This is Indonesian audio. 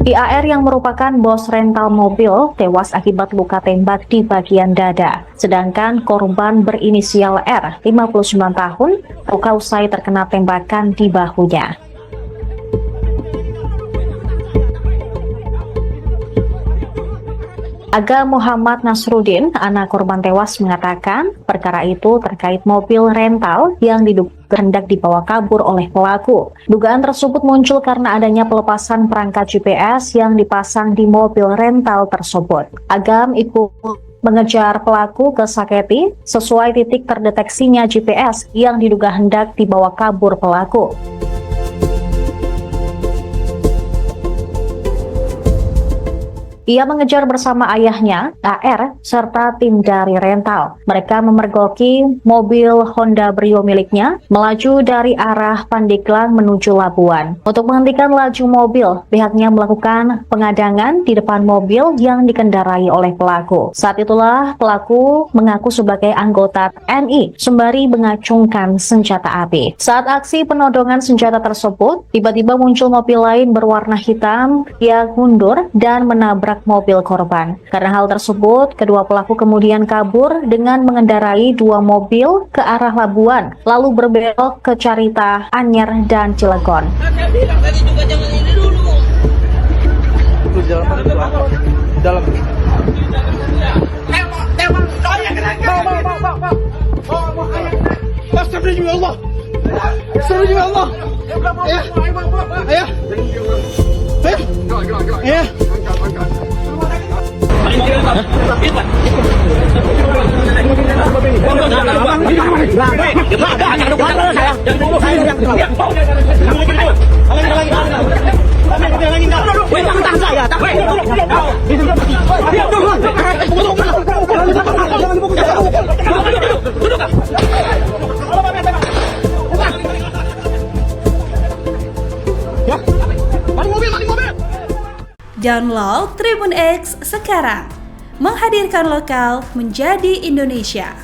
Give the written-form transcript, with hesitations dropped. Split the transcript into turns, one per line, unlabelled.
IAR yang merupakan bos rental mobil tewas akibat luka tembak di bagian dada. Sedangkan korban berinisial R, 59 tahun, luka usai terkena tembakan di bahunya. Aga Muhammad Nasruddin, anak korban tewas, mengatakan perkara itu terkait mobil rental yang diduga hendak dibawa kabur oleh pelaku. Dugaan tersebut muncul karena adanya pelepasan perangkat GPS yang dipasang di mobil rental tersebut. Agam ikut mengejar pelaku ke Saketi sesuai titik terdeteksinya GPS yang diduga hendak dibawa kabur pelaku. Ia mengejar bersama ayahnya, AR, serta tim dari rental. Mereka memergoki mobil Honda Brio miliknya, melaju dari arah Pandeglang menuju Labuan. Untuk menghentikan laju mobil, pihaknya melakukan pengadangan di depan mobil yang dikendarai oleh pelaku. Saat itulah pelaku mengaku sebagai anggota TNI, sembari mengacungkan senjata api. Saat aksi penodongan senjata tersebut, tiba-tiba muncul mobil lain berwarna hitam yang mundur dan menabrak mobil korban. Karena hal tersebut, kedua pelaku kemudian kabur dengan mengendarai dua mobil ke arah Labuan, lalu berbelok ke Carita, Anyer, dan Cilegon.
Download Tribun X sekarang, menghadirkan lokal menjadi Indonesia.